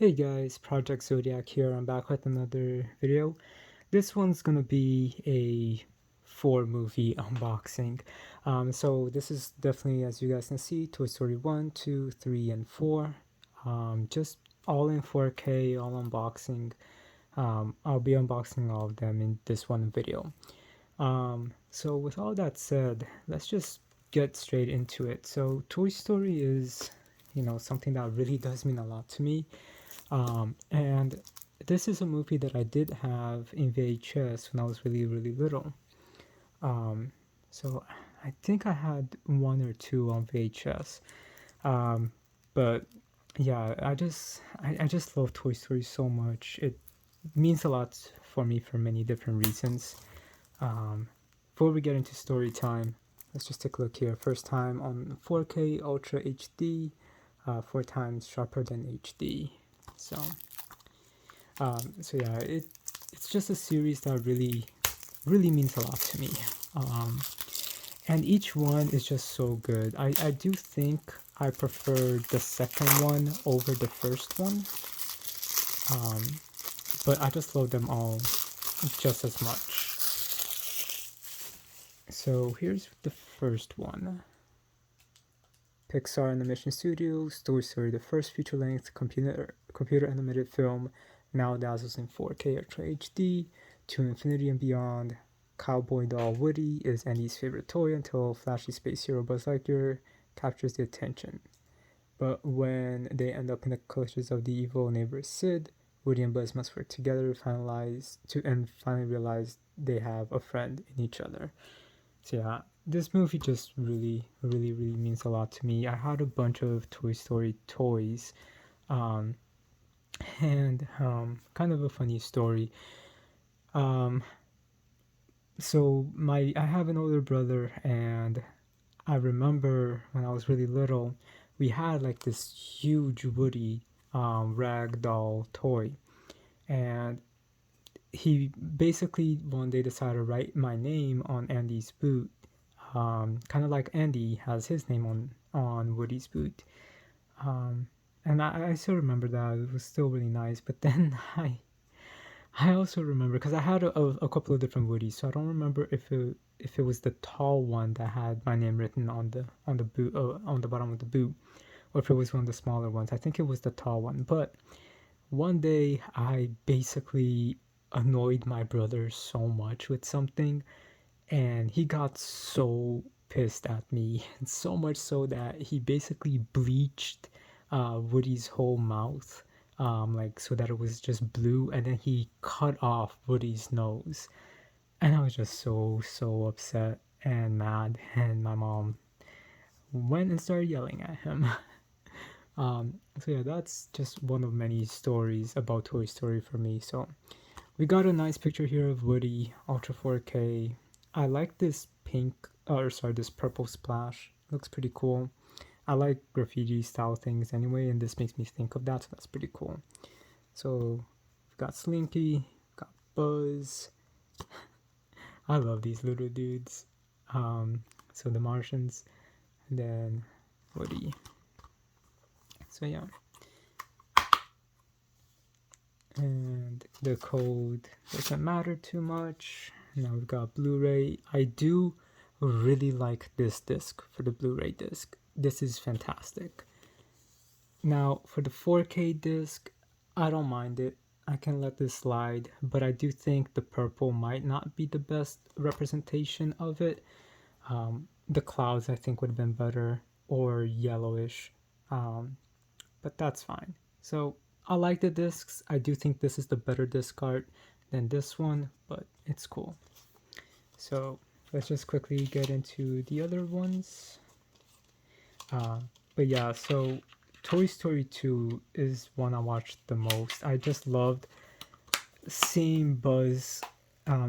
Hey guys, Project Zodiac here. I'm back with another video. This one's gonna be a 4 movie unboxing. So this is definitely, as you guys can see, Toy Story 1, 2, 3, and 4. Just all in 4K, all unboxing. I'll be unboxing all of them in this one video. So with all that said, let's just get straight into it. So Toy Story is, something that really does mean a lot to me. And this is a movie that I did have in VHS when I was really, really little. So I think I had one or two on VHS. But yeah, I just love Toy Story so much. It means a lot for me for many different reasons. Before we get into story time, let's just take a look here. First time on 4K Ultra HD, 4 times sharper than HD. So yeah, it's just a series that really means a lot to me. And each one is just so good. I do think I prefer the second one over the first one. But I just love them all just as much. So here's the first one. Pixar Animation Studios, Toy Story, the first feature-length computer animated film, now dazzles in 4K Ultra HD, to infinity and beyond. Cowboy doll Woody is Andy's favorite toy until flashy space hero Buzz Lightyear captures the attention. But when they end up in the clutches of the evil neighbor Sid, Woody and Buzz must work together to finally realize they have a friend in each other. So yeah, this movie just really means a lot to me. I had a bunch of Toy Story toys, and kind of a funny story. So I have an older brother, and I remember when I was really little, we had like this huge Woody rag doll toy, and he basically one day decided to write my name on Andy's boot, kind of like Andy has his name on Woody's boot. And I still remember that it was still really nice. But then I also remember because I had a couple of different Woodies, so I don't remember if it was the tall one that had my name written on the boot on the bottom of the boot, or if it was one of the smaller ones. I think it was the tall one. But one day I basically annoyed my brother so much with something, and he got so pissed at me, and so much so that he basically bleached Woody's whole mouth, like so that it was just blue, and then he cut off Woody's nose, and I was just so upset and mad, and my mom went and started yelling at him. So yeah, that's just one of many stories about Toy Story for me. So we got a nice picture here of Woody, Ultra 4K. I like this this purple splash. Looks pretty cool. I like graffiti style things anyway, and this makes me think of that, so that's pretty cool. So we've got Slinky, got Buzz. I love these little dudes. So the Martians, and then Woody. So yeah. And the code doesn't matter too much. Now we've got Blu-ray. I do really like this disc for the Blu-ray disc. This is fantastic. Now for the 4K disc, I don't mind it. I can let this slide, but I do think the purple might not be the best representation of it. The clouds I think would have been better, or yellowish, but that's fine. So I like the discs. I do think this is the better disc art than this one, but it's cool. So let's just quickly get into the other ones. But yeah, so Toy Story 2 is one I watched the most. I just loved seeing Buzz.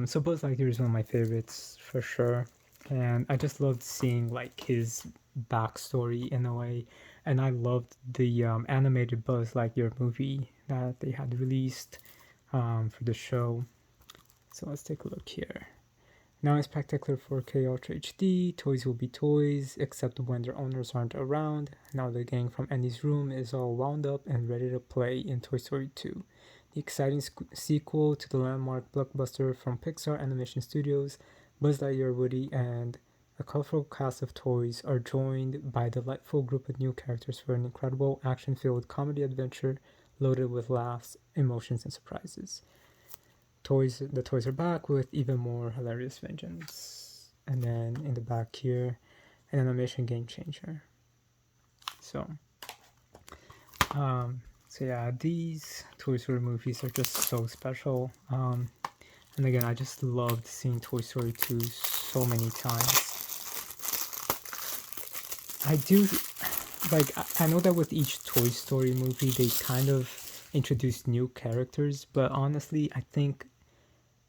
So Buzz Lightyear is one of my favorites for sure, and I just loved seeing like his backstory in a way. And I loved the animated Buzz Lightyear movie that they had released for the show. So let's take a look here. Now in spectacular 4K Ultra HD, toys will be toys, except when their owners aren't around. Now the gang from Andy's room is all wound up and ready to play in Toy Story 2. The exciting sequel to the landmark blockbuster from Pixar Animation Studios, Buzz Lightyear, Woody, and a colorful cast of toys are joined by a delightful group of new characters for an incredible action-filled comedy adventure loaded with laughs, emotions, and surprises. The toys are back with even more hilarious vengeance. And then in the back here, an animation game changer. So, yeah, these Toy Story movies are just so special. And again, I just loved seeing Toy Story 2 so many times. I do, like, I know that with each Toy Story movie, they kind of introduce new characters, but honestly, I think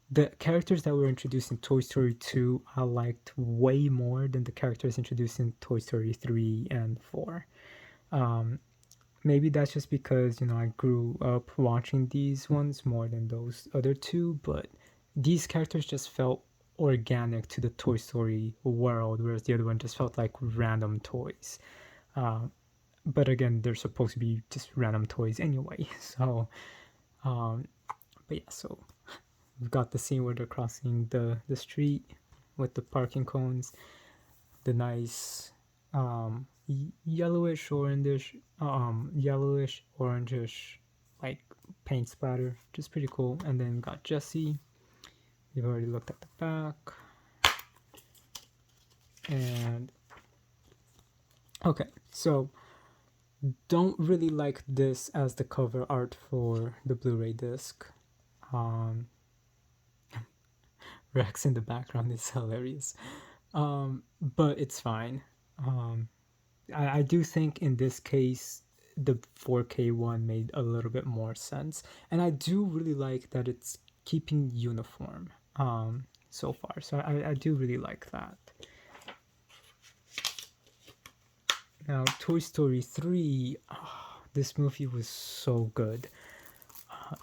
the characters that were introduced in Toy Story 2 I liked way more than the characters introduced in Toy Story 3 and 4. Maybe that's just because, I grew up watching these ones more than those other two, but these characters just felt organic to the Toy Story world, whereas the other one just felt like random toys. But again, they're supposed to be just random toys anyway. So, but yeah, so we've got the scene where they're crossing the street with the parking cones, the nice yellowish orangish like paint splatter, which is pretty cool. And then got Jesse. We've already looked at the back. And okay, so don't really like this as the cover art for the Blu-ray disc. Rex in the background is hilarious. But it's fine. I do think in this case the 4K one made a little bit more sense, and I do really like that it's keeping uniform so far. So I do really like that. Now Toy Story 3, this movie was so good.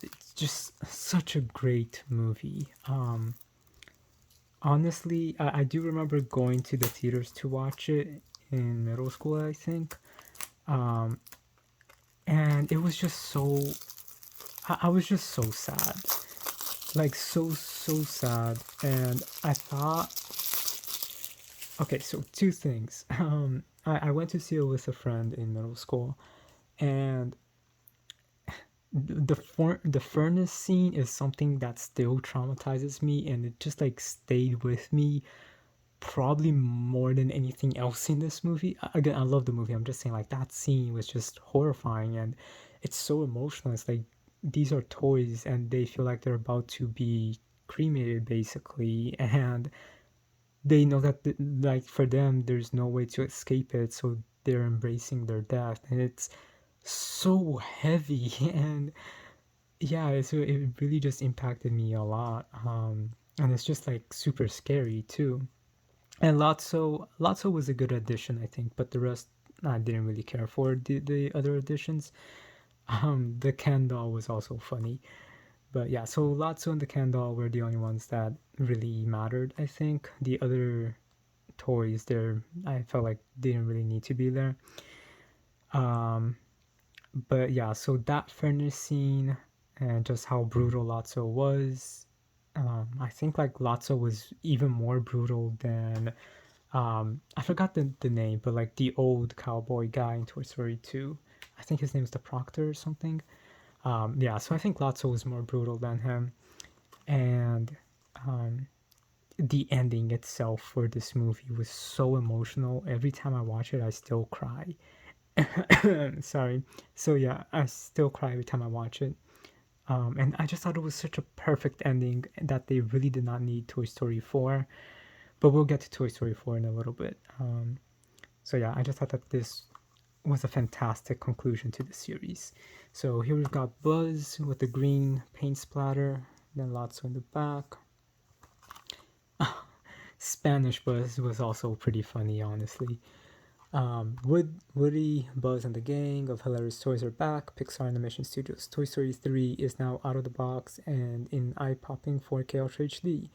It's just such a great movie. Honestly, I do remember going to the theaters to watch it in middle school, I think. And it was just so, I was just so sad. Like, so sad. And I thought, okay, so two things. I went to see it with a friend in middle school, and the furnace scene is something that still traumatizes me, and it just like stayed with me probably more than anything else in this movie. Again, I love the movie. I'm just saying, like, that scene was just horrifying, and it's so emotional. It's like these are toys and they feel like they're about to be cremated basically, and they know that like for them there's no way to escape it, so they're embracing their death, and it's so heavy. And yeah, so it really just impacted me a lot. And it's just like super scary too. And Lotso was a good addition, I think, but the rest I didn't really care for the other additions. The Ken doll was also funny, but yeah. So Lotso and the Ken doll were the only ones that really mattered. I think the other toys there, I felt like didn't really need to be there. But yeah, so that furnace scene and just how brutal Lotso was. I think like Lotso was even more brutal than I forgot the name, but like the old cowboy guy in Toy Story 2. I think his name is the Proctor or something. Yeah, so I think Lotso was more brutal than him. And the ending itself for this movie was so emotional. Every time I watch it, I still cry. Sorry. So yeah, I still cry every time I watch it. And I just thought it was such a perfect ending that they really did not need Toy Story 4. But we'll get to Toy Story 4 in a little bit. So yeah, I just thought that this was a fantastic conclusion to the series. So here we've got Buzz with the green paint splatter, then Lotso in the back. Spanish Buzz was also pretty funny, honestly. Woody, Buzz, and the gang of hilarious toys are back. Pixar Animation Studios. Toy Story 3 is now out of the box and in eye-popping 4K Ultra HD.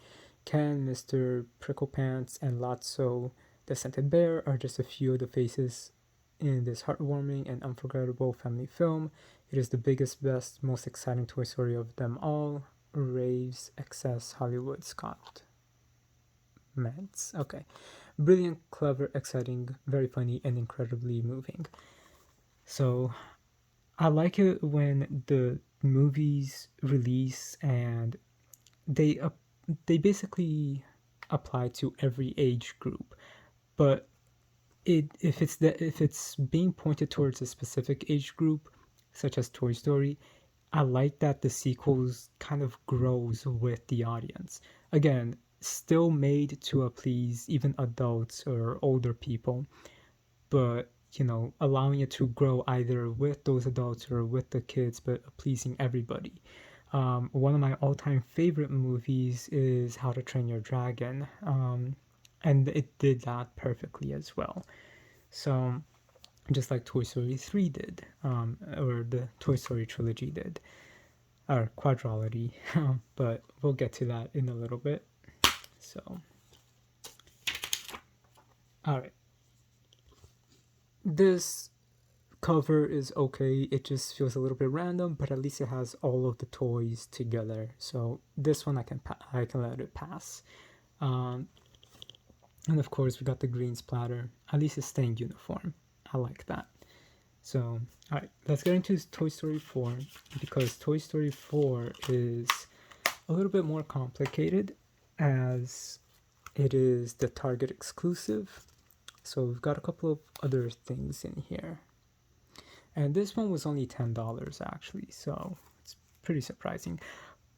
Ken, Mr. Pricklepants, and Lotso the Scented Bear are just a few of the faces in this heartwarming and unforgettable family film. It is the biggest, best, most exciting Toy Story of them all. Raves excess Hollywood Scott Mance. Okay. Brilliant, clever, exciting, very funny, and incredibly moving. So I like it when the movies release and they they basically apply to every age group, but if it's being pointed towards a specific age group, such as Toy Story, I like that the sequels kind of grows with the audience. Again, still made to please even adults or older people, but allowing it to grow either with those adults or with the kids, but pleasing everybody. One of my all-time favorite movies is How to Train Your Dragon, and it did that perfectly as well. So just like Toy Story 3 did, or the Toy Story trilogy did, or Quadrilogy, but we'll get to that in a little bit. So, all right. This cover is okay. It just feels a little bit random, but at least it has all of the toys together. So this one I can let it pass. And of course we got the green splatter. At least it's staying uniform. I like that. So all right, let's get into Toy Story 4, because Toy Story 4 is a little bit more complicated as it is the Target exclusive. So we've got a couple of other things in here. And this one was only $10 actually, so it's pretty surprising.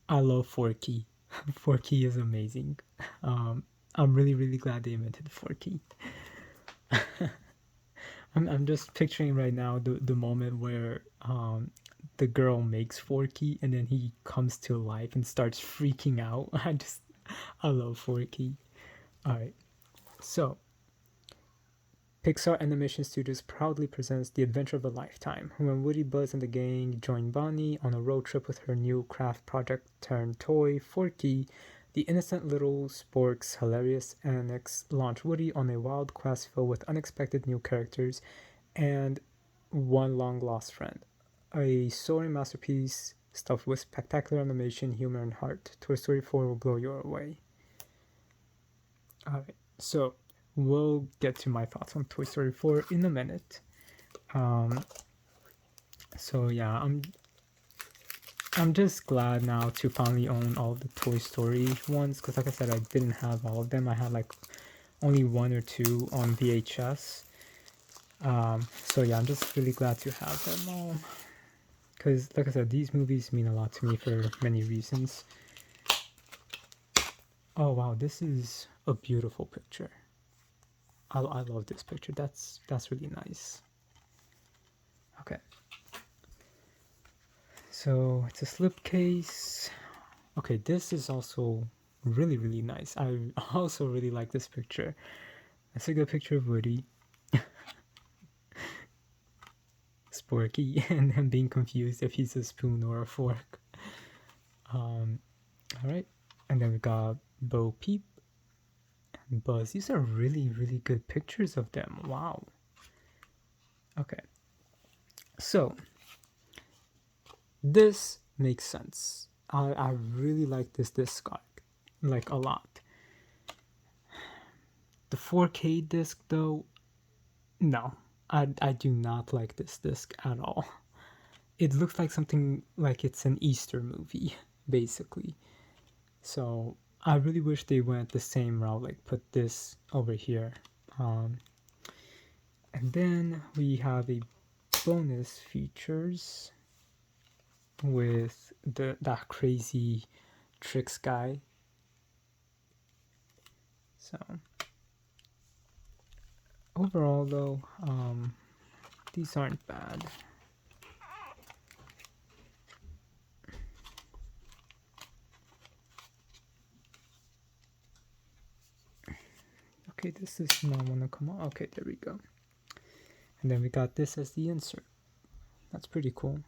I love Forky. Forky is amazing. I'm really, really glad they invented Forky. I'm just picturing right now the moment where the girl makes Forky and then he comes to life and starts freaking out. I love Forky. Alright, so Pixar Animation Studios proudly presents The Adventure of a Lifetime, when Woody, Buzz, and the gang join Bonnie on a road trip with her new craft project turned toy, Forky. The innocent little spork's hilarious annex launch Woody on a wild quest filled with unexpected new characters and one long-lost friend. A soaring masterpiece stuffed with spectacular animation, humor, and heart. Toy Story 4 will blow you away. Alright, so we'll get to my thoughts on Toy Story 4 in a minute. So yeah, I'm just glad now to finally own all the Toy Story ones, because like I said, I didn't have all of them. I had like only one or two on VHS. So yeah, I'm just really glad to have them all, because like I said, these movies mean a lot to me for many reasons. Oh wow, this is a beautiful picture. I love this picture. That's really nice. Okay. So it's a slipcase. Okay, this is also really, really nice. I also really like this picture. That's a good picture of Woody. Sporky, and him being confused if he's a spoon or a fork. Alright. And then we got Bo Peep and Buzz. These are really, really good pictures of them. Wow. Okay. So, this makes sense. I really like this disc art, like a lot. The 4K disc though, no. I do not like this disc at all. It looks like something like it's an Easter movie, basically. So I really wish they went the same route, like put this over here. And then we have a bonus features with that crazy Tricks guy. So overall though, these aren't bad. Okay, this is not want to come on. Okay, there we go. And then we got this as the insert. That's pretty cool.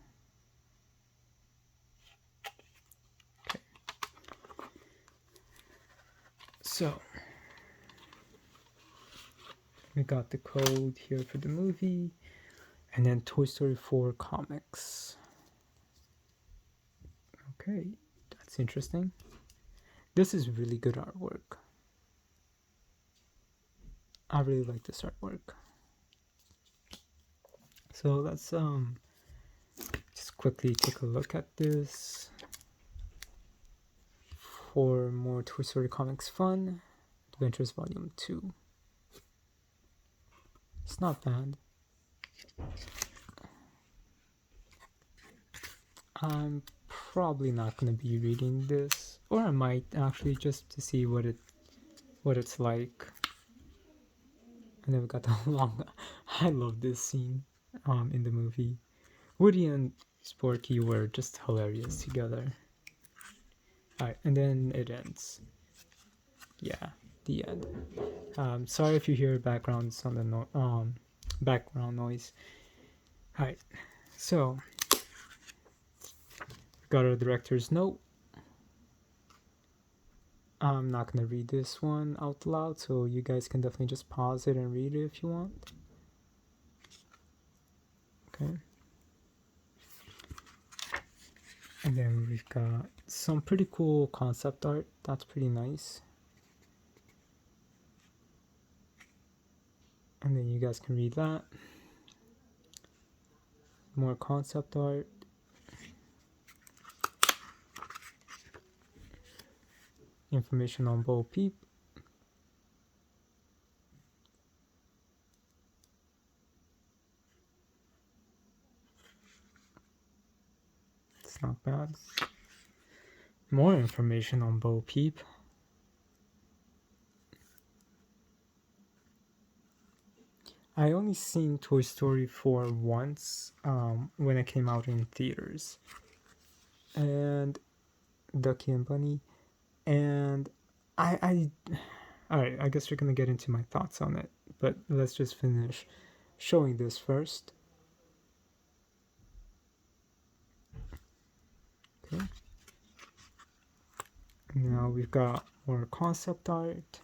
Okay. So we got the code here for the movie, and then Toy Story 4 comics. Okay, that's interesting. This is really good artwork. I really like this artwork. So let's just quickly take a look at this. For more Toy Story comics fun, Adventures Volume 2. It's not bad. I'm probably not going to be reading this, or I might actually, just to see what it's like. And then we got the long. I love this scene in the movie. Woody and Sporky were just hilarious together. Alright, and then it ends. Yeah, the end. Sorry if you hear backgrounds on the background noise. Alright, so got our director's note. I'm not gonna read this one out loud, so you guys can definitely just pause it and read it if you want. Okay. And then we've got some pretty cool concept art. That's pretty nice. And then you guys can read that. More concept art. Information on Bo Peep. It's not bad. More information on Bo Peep. I only seen Toy Story 4 once when it came out in theaters. And Ducky and Bunny. And alright, I guess we're gonna get into my thoughts on it. But let's just finish showing this first. Okay. Now we've got more concept art.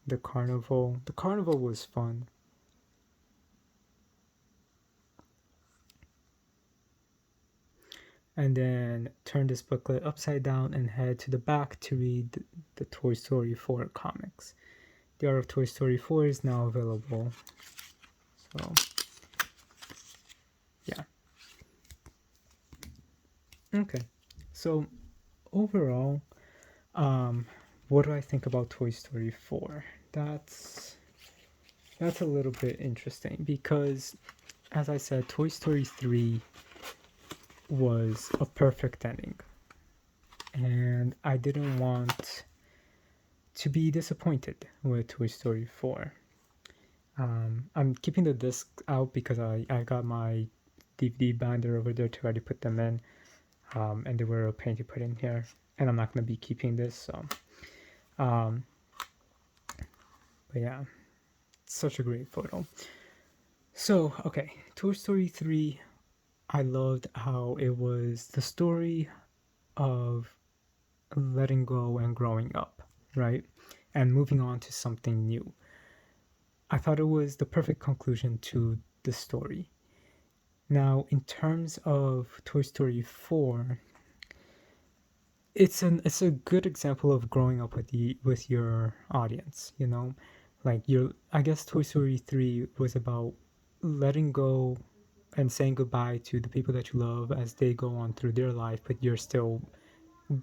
The carnival. The carnival was fun. And then turn this booklet upside down and head to the back to read the Toy Story 4 comics. The Art of Toy Story 4 is now available. So, yeah. Okay. So, overall, what do I think about Toy Story 4? That's a little bit interesting because, as I said, Toy Story 3 was a perfect ending. And I didn't want to be disappointed with Toy Story 4. I'm keeping the disc out because I got my DVD binder over there to already put them in. And they were a pain to put in here. And I'm not going to be keeping this, so... but yeah, it's such a great photo. So, okay, Toy Story 3, I loved how it was the story of letting go and growing up, right? And moving on to something new. I thought it was the perfect conclusion to the story. Now, in terms of Toy Story 4, it's a good example of growing up with your audience, you know? Like I guess Toy Story 3 was about letting go and saying goodbye to the people that you love as they go on through their life, but you're still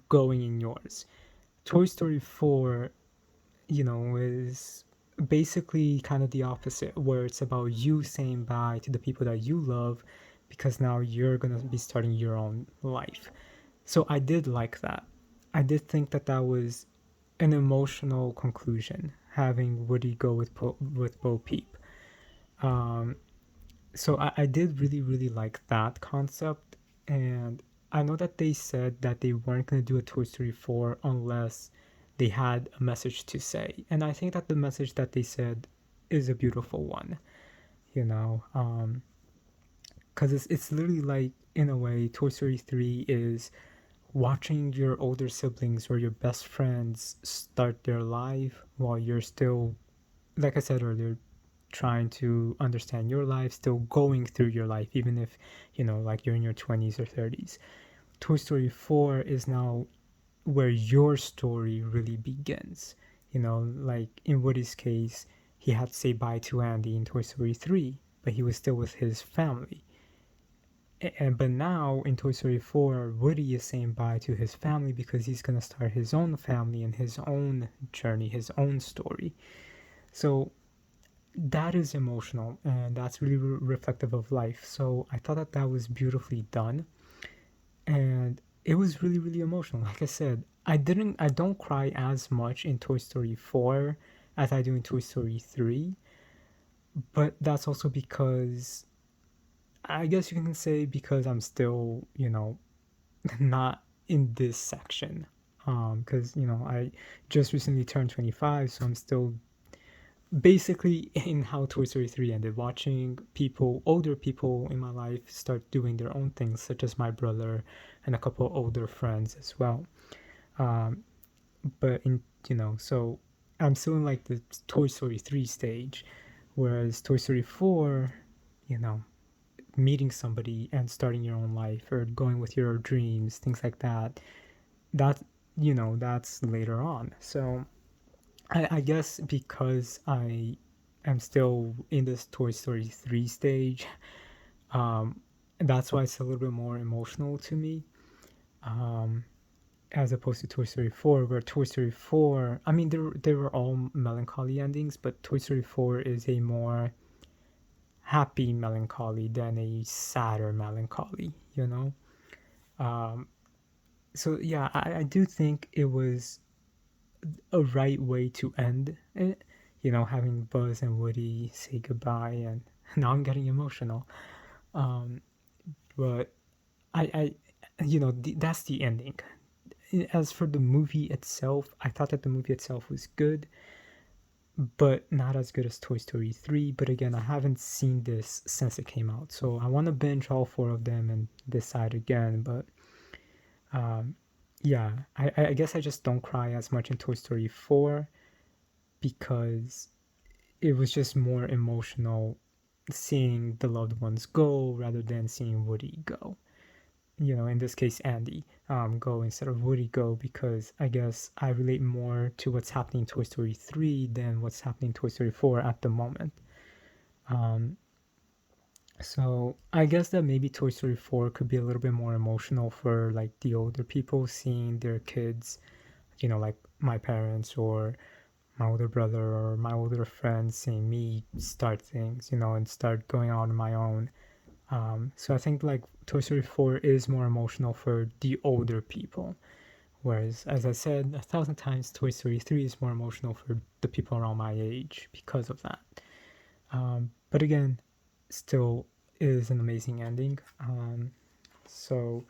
going in yours. Toy Story 4, you know, is basically kind of the opposite, where it's about you saying bye to the people that you love because now you're going to be starting your own life. So I did like that. I did think that was an emotional conclusion, having Woody go with Bo Peep. So I did really, really like that concept. And I know that they said that they weren't going to do a Toy Story 4 unless they had a message to say. And I think that the message that they said is a beautiful one, you know, because it's literally like, in a way, Toy Story 3 is watching your older siblings or your best friends start their life while you're still, like I said earlier, trying to understand your life, still going through your life, even if, like you're in your 20s or 30s. Toy Story 4 is now where your story really begins. Like in Woody's case, he had to say bye to Andy in Toy Story 3, but he was still with his family. But now in Toy Story 4, Woody is saying bye to his family because he's going to start his own family and his own journey, his own story. So that is emotional and that's really reflective of life. So I thought that that was beautifully done, and it was really really emotional. Like I said, I don't cry as much in Toy Story 4 as I do in Toy Story 3, but that's also because I guess you can say because I'm still, not in this section. Because I just recently turned 25, so I'm still basically in how Toy Story 3 ended, watching people, older people in my life, start doing their own things, such as my brother and a couple older friends as well. Um, but so I'm still in like the Toy Story 3 stage, whereas Toy Story 4, you know, meeting somebody and starting your own life or going with your dreams, things like that, that, that's later on. So I guess because I am still in this Toy Story 3 stage, um, that's why it's a little bit more emotional to me, um, as opposed to Toy Story 4, where Toy Story 4, I mean, they were all melancholy endings, but Toy Story 4 is a more happy melancholy than a sadder melancholy, you know? Um, so, yeah, I do think it was a right way to end it. Having Buzz and Woody say goodbye, and now I'm getting emotional. Um, but that's the ending. As for the movie itself, I thought that the movie itself was good, but not as good as Toy Story 3. But again, I haven't seen this since it came out, so I want to binge all four of them and decide again. But um, yeah, I guess I just don't cry as much in Toy Story 4 because it was just more emotional seeing the loved ones go rather than seeing Woody go. In this case, Andy go instead of Woody go, because I guess I relate more to what's happening in Toy Story 3 than what's happening in Toy Story 4 at the moment. Um, so I guess that maybe Toy Story 4 could be a little bit more emotional for like the older people seeing their kids, like my parents or my older brother or my older friends seeing me start things, and start going out on my own. So I think like Toy Story 4 is more emotional for the older people, whereas, as I said 1,000 times, Toy Story 3 is more emotional for the people around my age because of that. But again, still is an amazing ending. So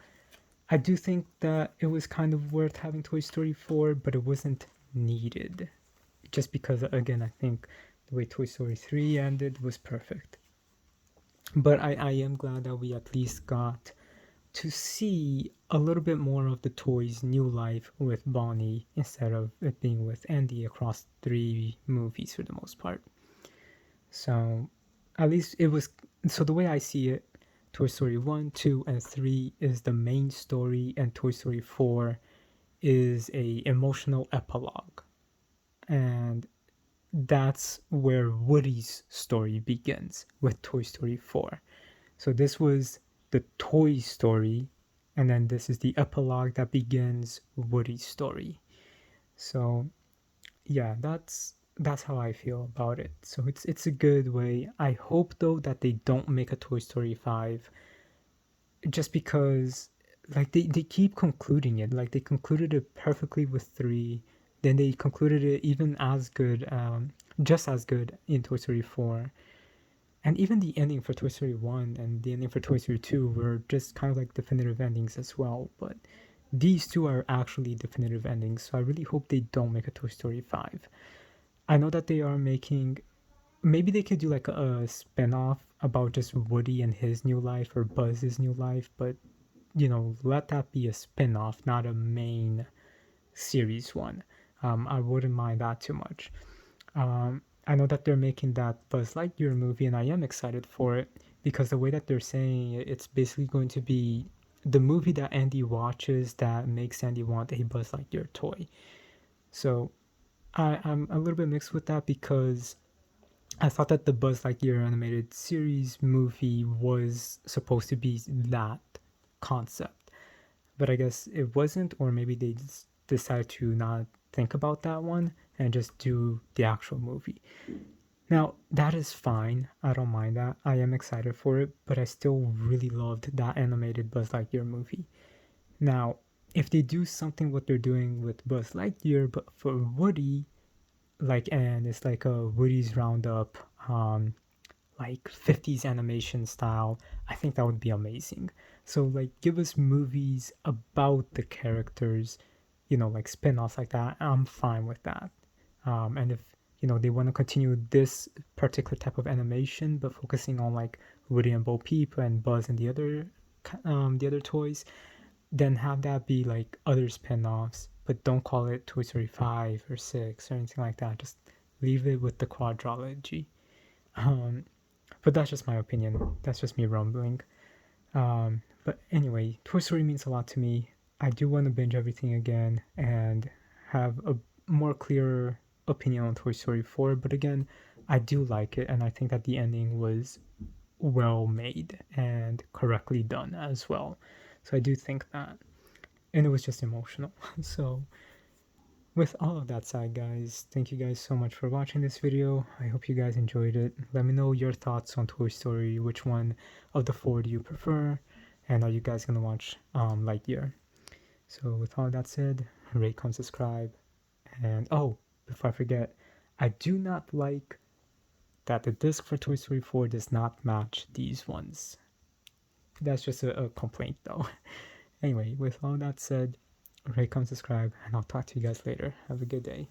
I do think that it was kind of worth having Toy Story 4, but it wasn't needed. Just because, again, I think the way Toy Story 3 ended was perfect. But I am glad that we at least got to see a little bit more of the toy's new life with Bonnie instead of it being with Andy across 3 movies for the most part. So at least it was. So the way I see it, Toy Story 1, 2, and 3 is the main story, and Toy Story 4 is a emotional epilogue. And that's where Woody's story begins with Toy Story 4. So this was the Toy Story, and then this is the epilogue that begins Woody's story. So yeah, that's how I feel about it. So it's a good way. I hope though that they don't make a Toy Story 5, just because like they keep concluding it. Like they concluded it perfectly with 3, then they concluded it even as good, just as good in Toy Story 4. And even the ending for Toy Story 1 and the ending for Toy Story 2 were just kind of like definitive endings as well. But these two are actually definitive endings, so I really hope they don't make a Toy Story 5. I know that they are making. Maybe they could do like a spin off about just Woody and his new life or Buzz's new life, but let that be a spin-off, not a main series one. I wouldn't mind that too much. I know that they're making that Buzz Lightyear movie, and I am excited for it because the way that they're saying it, it's basically going to be the movie that Andy watches that makes Andy want a Buzz Lightyear toy. So I'm a little bit mixed with that because I thought that the Buzz Lightyear animated series movie was supposed to be that concept, but I guess it wasn't, or maybe they just decided to not think about that one and just do the actual movie. Now, that is fine. I don't mind that. I am excited for it, but I still really loved that animated Buzz Lightyear movie. Now, if they do something what they're doing with Buzz Lightyear, but for Woody, and it's like a Woody's Roundup, like 50s animation style, I think that would be amazing. So, give us movies about the characters, like spin offs like that. I'm fine with that. And if they want to continue this particular type of animation, but focusing on like Woody and Bo Peep and Buzz and the other toys, then have that be like other spin-offs, but don't call it Toy Story 5 or 6 or anything like that. Just leave it with the quadrilogy. Um, but that's just my opinion. That's just me rumbling. But anyway, Toy Story means a lot to me. I do want to binge everything again and have a more clearer opinion on Toy Story 4. But again, I do like it, and I think that the ending was well made and correctly done as well. So I do think that. And it was just emotional. So with all of that said, guys, thank you guys so much for watching this video. I hope you guys enjoyed it. Let me know your thoughts on Toy Story. Which one of the four do you prefer? And are you guys gonna watch Lightyear? So with all that said, rate, comment, subscribe. And oh, before I forget, I do not like that the disc for Toy Story 4 does not match these ones. That's just a complaint though. Anyway, with all that said, rate, comment, subscribe, and I'll talk to you guys later. Have a good day.